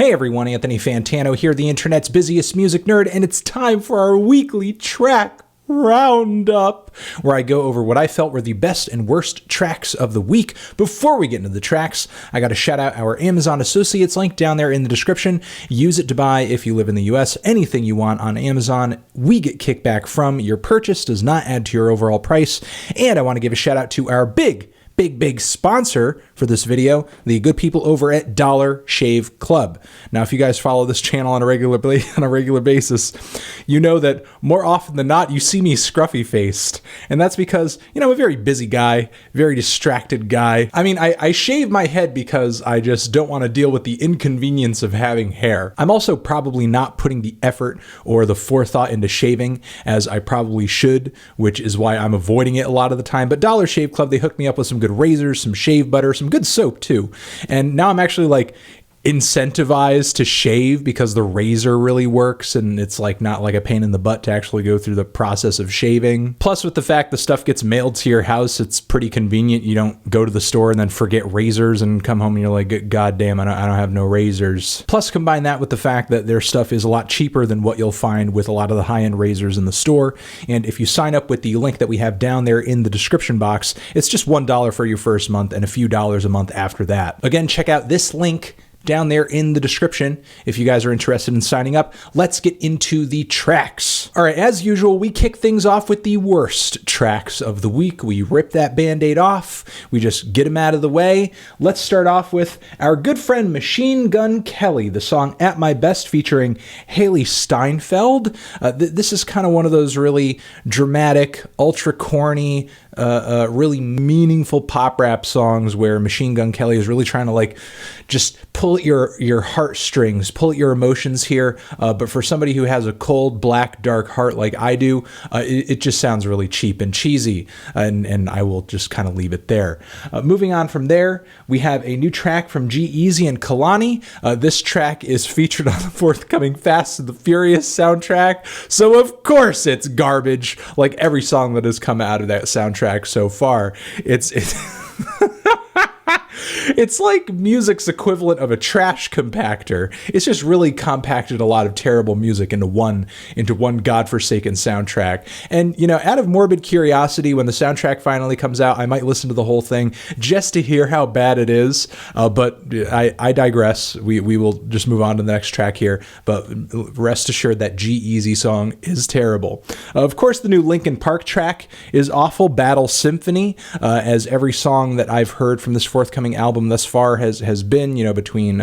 Hey everyone, Anthony Fantano here, the internet's busiest music nerd, and it's time for our weekly track roundup, where I go over what I felt were the best and worst tracks of the week. Before we get into the tracks, I got to shout out our Amazon Associates link down there in the description. Use it to buy, if you live in the US, anything you want on Amazon. We get kickback from your purchase, does not add to your overall price. And I want to give a shout out to our big sponsor for this video, the good people over at Dollar Shave Club. Now, if you guys follow this channel on a regular basis, you know that more often than not, you see me scruffy faced. And that's because, I'm a very busy guy, very distracted guy. I mean, I shave my head because I just don't want to deal with the inconvenience of having hair. I'm also probably not putting the effort or the forethought into shaving as I probably should, which is why I'm avoiding it a lot of the time. But Dollar Shave Club, they hooked me up with some good razors, some shave butter, some good soap too. And now I'm actually incentivized to shave because the razor really works and it's not like a pain in the butt to actually go through the process of shaving. Plus, with the fact the stuff gets mailed to your house, it's pretty convenient. You don't go to the store and then forget razors and come home and you're like, God damn, I don't have no razors. Plus, combine that with the fact that their stuff is a lot cheaper than what you'll find with a lot of the high-end razors in the store. And if you sign up with the link that we have down there in the description box, it's just $1 for your first month and a few dollars a month after that. Again, check out this link down there in the description if you guys are interested in signing up. Let's get into the tracks. All right, as usual, we kick things off with the worst tracks of the week. We rip that band-aid off. We just get them out of the way. Let's start off with our good friend Machine Gun Kelly, the song At My Best featuring Hailee Steinfeld. This is kind of one of those really dramatic, ultra corny, really meaningful pop rap songs where Machine Gun Kelly is really trying to just pull at your heartstrings, pull at your emotions here. But for somebody who has a cold, black, dark heart like I do, it just sounds really cheap and cheesy. And I will just kind of leave it there. Moving on from there, we have a new track from G-Eazy and Kehlani. This track is featured on the forthcoming Fast and the Furious soundtrack. So of course it's garbage, like every song that has come out of that soundtrack so far. It's It's like music's equivalent of a trash compactor. It's just really compacted a lot of terrible music into one godforsaken soundtrack. And, out of morbid curiosity, when the soundtrack finally comes out, I might listen to the whole thing just to hear how bad it is. But I digress. We will just move on to the next track here. But rest assured that G-Eazy song is terrible. Of course, the new Linkin Park track is awful. Battle Symphony, as every song that I've heard from this forthcoming album thus far has been, between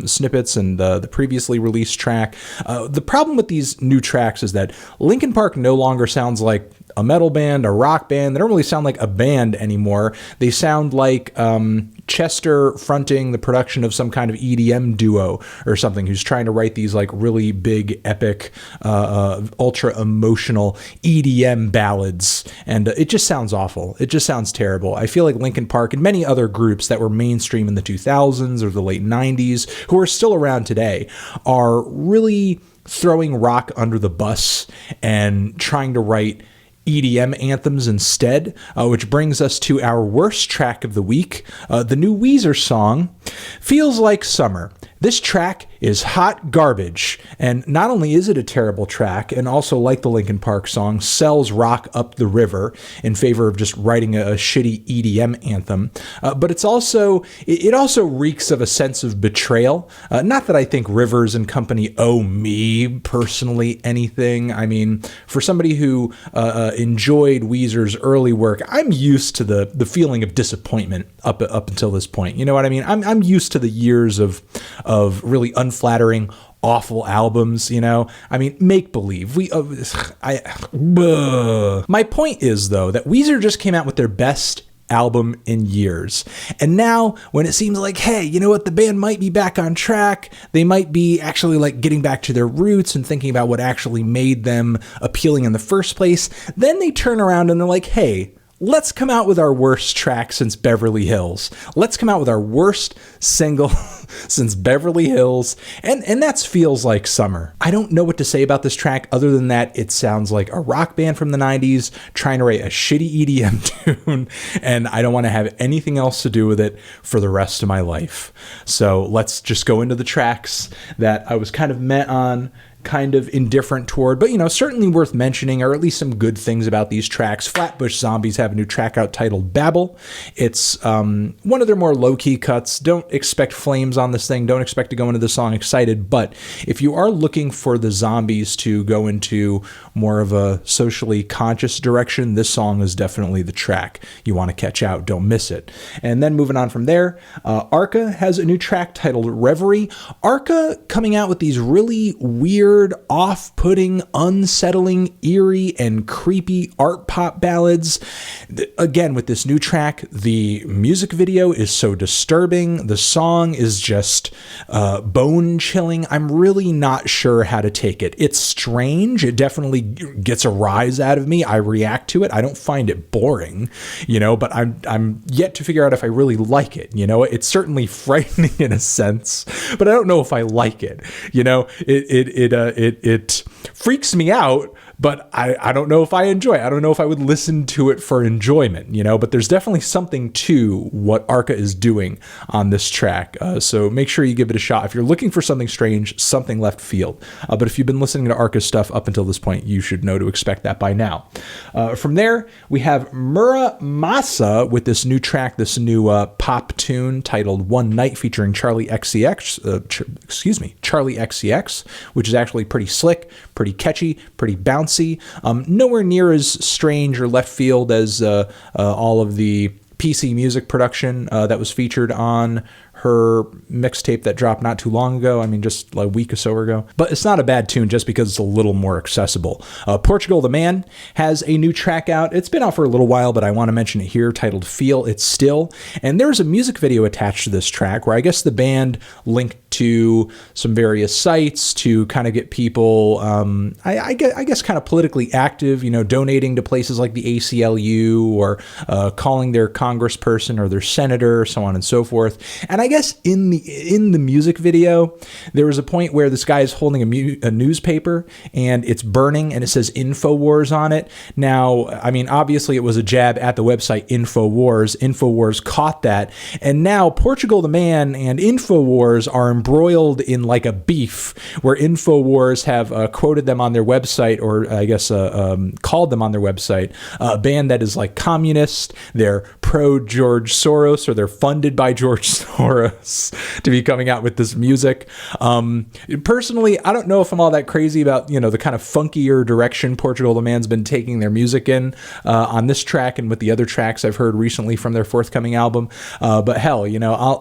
snippets and the previously released track. The problem with these new tracks is that Linkin Park no longer sounds like a metal band, a rock band. They don't really sound like a band anymore. They sound like Chester fronting the production of some kind of EDM duo or something, who's trying to write these really big, epic, ultra emotional EDM ballads. And it just sounds awful. It just sounds terrible. I feel like Linkin Park and many other groups that were mainstream in the 2000s or the late 90s, who are still around today, are really throwing rock under the bus and trying to write EDM anthems instead, which brings us to our worst track of the week. The new Weezer song, Feels Like Summer. This track is hot garbage, and not only is it a terrible track, and also, like the Linkin Park song, sells rock up the river in favor of just writing a shitty EDM anthem, but it also reeks of a sense of betrayal. Not that I think Rivers and company owe me personally anything. I mean, for somebody who enjoyed Weezer's early work, I'm used to the feeling of disappointment up until this point. You know what I mean? I'm used to the years of really unflattering, awful albums, I mean, make believe. My point is, though, that Weezer just came out with their best album in years. And now, when it seems like, hey, you know what, the band might be back on track, they might be actually getting back to their roots and thinking about what actually made them appealing in the first place, then they turn around and they're like, hey, let's come out with our worst track since Beverly Hills. Let's come out with our worst single since Beverly Hills. And that feels like summer. I don't know what to say about this track other than that it sounds like a rock band from the 90s trying to write a shitty EDM tune. And I don't want to have anything else to do with it for the rest of my life. So let's just go into the tracks that I was kind of met on, kind of indifferent toward, but certainly worth mentioning, or at least some good things about these tracks. Flatbush Zombies have a new track out titled Babel. It's one of their more low-key cuts. Don't expect flames on this thing. Don't expect to go into the song excited, but if you are looking for the Zombies to go into more of a socially conscious direction, this song is definitely the track you want to catch out. Don't miss it. And then moving on from there, Arca has a new track titled Reverie. Arca coming out with these really weird, off-putting, unsettling, eerie, and creepy art pop ballads. Again, with this new track, the music video is so disturbing. The song is just bone-chilling. I'm really not sure how to take it. It's strange. It definitely gets a rise out of me. I react to it. I don't find it boring, but I'm yet to figure out if I really like it. It's certainly frightening in a sense, but I don't know if I like it. It freaks me out, but I don't know if I enjoy it. I don't know if I would listen to it for enjoyment, but there's definitely something to what Arca is doing on this track. So make sure you give it a shot. If you're looking for something strange, something left field. But if you've been listening to Arca stuff up until this point, you should know to expect that by now. From there, we have Mura Masa with this new track, this new pop tune titled One Night featuring Charli XCX, which is actually pretty slick, pretty catchy, pretty bouncy. Nowhere near as strange or left field as all of the PC music production that was featured on her mixtape that dropped not too long ago. I mean, just like a week or so ago. But it's not a bad tune just because it's a little more accessible. Portugal the Man has a new track out. It's been out for a little while, but I want to mention it here, titled Feel It Still. And there's a music video attached to this track where I guess the band linked to some various sites to kind of get people, I guess kind of politically active, donating to places like the ACLU or calling their congressperson or their senator, so on and so forth. And I guess in the music video, there was a point where this guy is holding a newspaper and it's burning and it says InfoWars on it. Now, I mean, obviously it was a jab at the website InfoWars. InfoWars caught that. And now Portugal the Man and InfoWars are embroiled in like a beef where InfoWars have quoted them on their website, or I guess called them on their website, a band that is like communist. They're pro George Soros, or they're funded by George Soros to be coming out with this music. Personally, I don't know if I'm all that crazy about, the kind of funkier direction Portugal the Man's been taking their music in on this track and with the other tracks I've heard recently from their forthcoming album. But hell,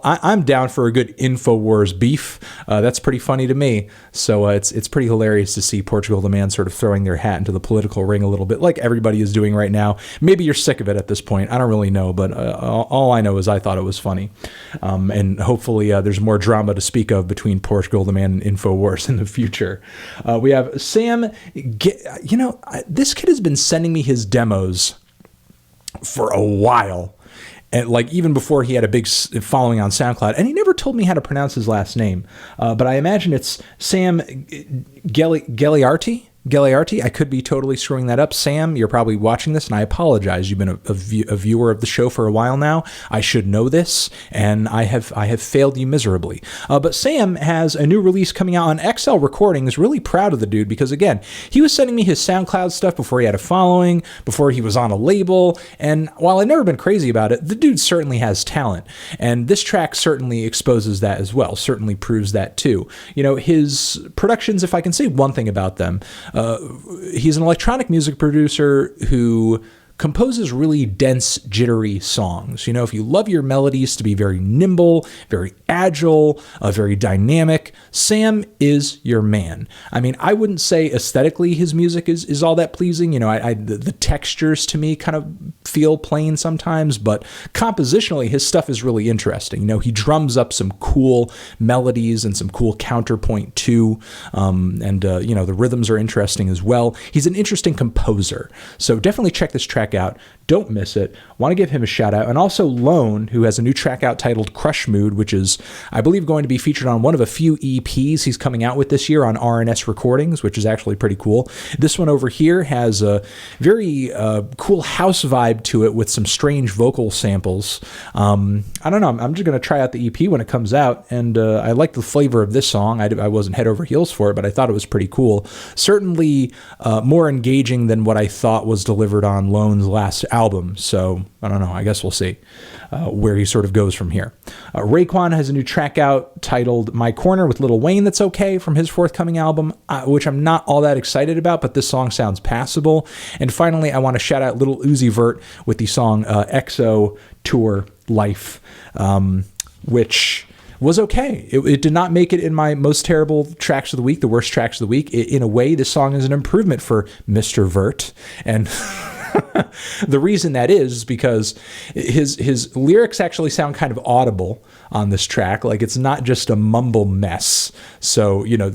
I'm down for a good InfoWars beef. That's pretty funny to me. So it's pretty hilarious to see Portugal the Man sort of throwing their hat into the political ring a little bit, like everybody is doing right now. Maybe you're sick of it at this point. I don't really know, but all I know is I thought it was funny. And hopefully there's more drama to speak of between Portugal the Man and InfoWars in the future. We have Sam. This kid has been sending me his demos for a while. And like even before he had a big following on SoundCloud, and he never told me how to pronounce his last name. But I imagine it's Sam Gellaitry. I could be totally screwing that up. Sam, you're probably watching this, and I apologize. You've been a viewer of the show for a while now. I should know this, and I have failed you miserably. But Sam has a new release coming out on XL Recordings. Really proud of the dude because, again, he was sending me his SoundCloud stuff before he had a following, before he was on a label, and while I've never been crazy about it, the dude certainly has talent, and this track certainly exposes that as well, certainly proves that too. His productions, if I can say one thing about them, he's an electronic music producer who composes really dense, jittery songs. If you love your melodies to be very nimble, very agile, very dynamic, Sam is your man. I mean, I wouldn't say aesthetically his music is all that pleasing. The textures to me kind of feel plain sometimes, but compositionally his stuff is really interesting. He drums up some cool melodies and some cool counterpoint too. The rhythms are interesting as well. He's an interesting composer. So definitely check this track check out. Don't miss it. Want to give him a shout out. And also Lone, who has a new track out titled Crush Mood, which is, I believe, going to be featured on one of a few EPs he's coming out with this year on RNS Recordings, which is actually pretty cool. This one over here has a very cool house vibe to it with some strange vocal samples. I don't know. I'm just going to try out the EP when it comes out. And I like the flavor of this song. I wasn't head over heels for it, but I thought it was pretty cool. Certainly more engaging than what I thought was delivered on Lone's last album. So I don't know. I guess we'll see where he sort of goes from here. Raekwon has a new track out titled My Corner with Lil Wayne that's okay from his forthcoming album, which I'm not all that excited about, but this song sounds passable. And finally, I want to shout out Lil Uzi Vert with the song EXO Tour Life, which was okay. It did not make it in my most terrible tracks of the week, the worst tracks of the week. In a way, this song is an improvement for Mr. Vert. And the reason that is because his lyrics actually sound kind of audible on this track. Like, it's not just a mumble mess. So, you know,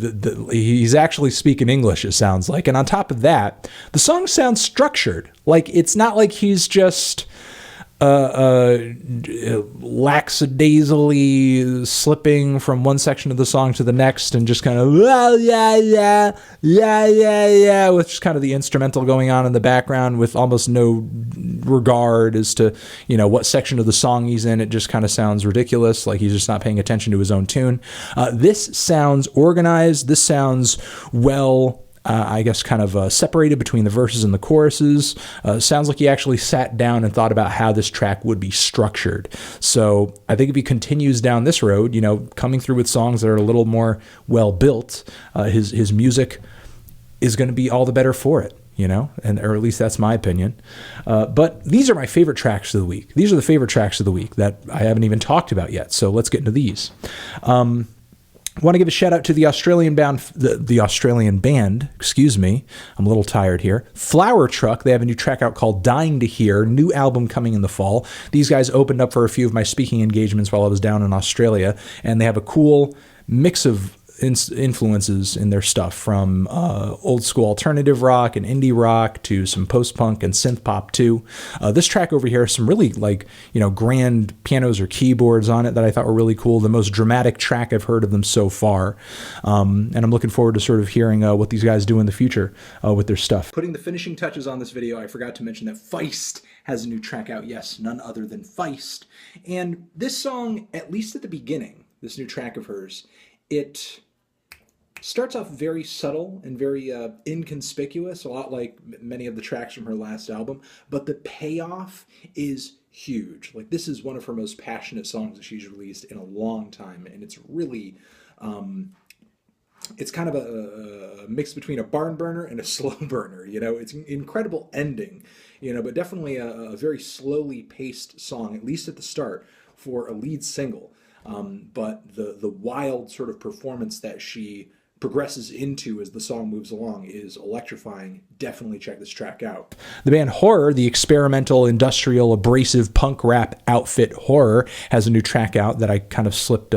he's actually speaking English, it sounds like. And on top of that, the song sounds structured. Like, it's not like he's just lackadaisically slipping from one section of the song to the next and just kind of yeah with just kind of the instrumental going on in the background with almost no regard as to, you know, what section of the song he's in. It just kind of sounds ridiculous, like he's just not paying attention to his own tune. This sounds organized. This sounds well, I guess kind of separated between the verses and the choruses. Sounds like he actually sat down and thought about how this track would be structured. So I think if he continues down this road, you know, coming through with songs that are a little more well built, his music is going to be all the better for it, you know, or at least that's my opinion. But these are my favorite tracks of the week. These are the favorite tracks of the week that I haven't even talked about yet. So let's get into these. I want to give a shout out to the Australian band, excuse me, I'm a little tired here, Flowertruck. They have a new track out called Dying to Hear, new album coming in the fall. These guys opened up for a few of my speaking engagements while I was down in Australia, and they have a cool mix of influences in their stuff, from old school alternative rock and indie rock to some post-punk and synth pop too. This track over here has some really, like, you know, grand pianos or keyboards on it that I thought were really cool. The most dramatic track I've heard of them so far. And I'm looking forward to sort of hearing what these guys do in the future with their stuff. Putting the finishing touches on this video, I forgot to mention that Feist has a new track out. Yes, none other than Feist. And this song, at least at the beginning, this new track of hers, it starts off very subtle and very inconspicuous, a lot like many of the tracks from her last album, but the payoff is huge. Like, this is one of her most passionate songs that she's released in a long time, and it's really, it's kind of a mix between a barn burner and a slow burner, you know? It's an incredible ending, you know, but definitely a very slowly paced song, at least at the start, for a lead single. But the wild sort of performance that she progresses into as the song moves along is electrifying. Definitely check this track out. The band Horror, the experimental, industrial, abrasive punk rap outfit Horror, has a new track out that I kind of slipped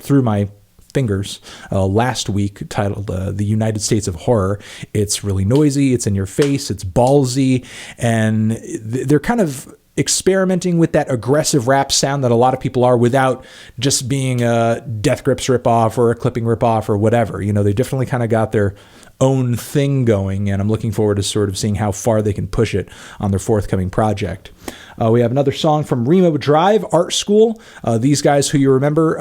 through my fingers last week, titled The United States of Horror. It's really noisy, it's in your face, it's ballsy, and they're kind of experimenting with that aggressive rap sound that a lot of people are, without just being a Death Grips ripoff or a Clipping ripoff or whatever. You know, they definitely kind of got their own thing going, and I'm looking forward to sort of seeing how far they can push it on their forthcoming project. We have another song from Remo Drive, Art School. These guys who you remember,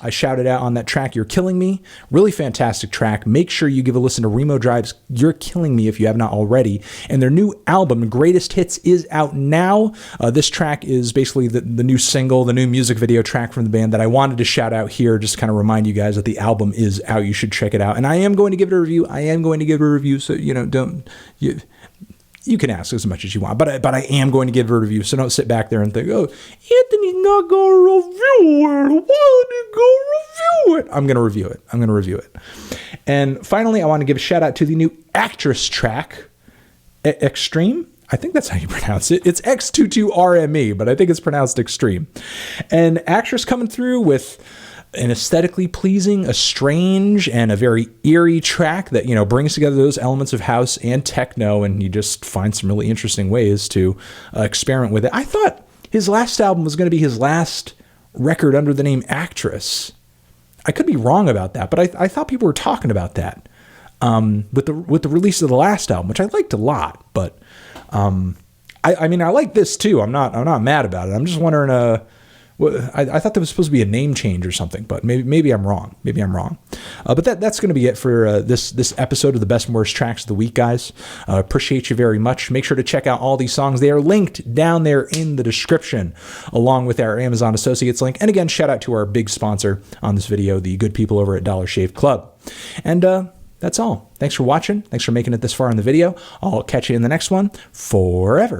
I shouted out on that track, You're Killing Me. Really fantastic track. Make sure you give a listen to Remo Drive's You're Killing Me if you have not already. And their new album, Greatest Hits, is out now. This track is basically the new single, the new music video track from the band that I wanted to shout out here, just to kind of remind you guys that the album is out. You should check it out. And I am going to give it a review. So, you know, you can ask as much as you want, but I am going to give it a review, so don't sit back there and think, oh, Anthony's not going to review it. Why did he go review it? I'm going to review it. And finally, I want to give a shout out to the new Actress track, Extreme. I think that's how you pronounce it. It's X22RME, but I think it's pronounced Extreme. And Actress coming through with an aesthetically pleasing, a strange, and a very eerie track that, you know, brings together those elements of house and techno, and you just find some really interesting ways to experiment with it. I thought his last album was going to be his last record under the name Actress. I could be wrong about that, but I thought people were talking about that with the release of the last album, which I liked a lot. But I mean, I like this too. I'm not mad about it. I'm just wondering. I thought that was supposed to be a name change or something, but maybe I'm wrong. Maybe I'm wrong. But that's going to be it for this episode of the Best and Worst Tracks of the Week, guys. Appreciate you very much. Make sure to check out all these songs. They are linked down there in the description, along with our Amazon Associates link. And again, shout out to our big sponsor on this video, the good people over at Dollar Shave Club. And that's all. Thanks for watching. Thanks for making it this far in the video. I'll catch you in the next one. Forever.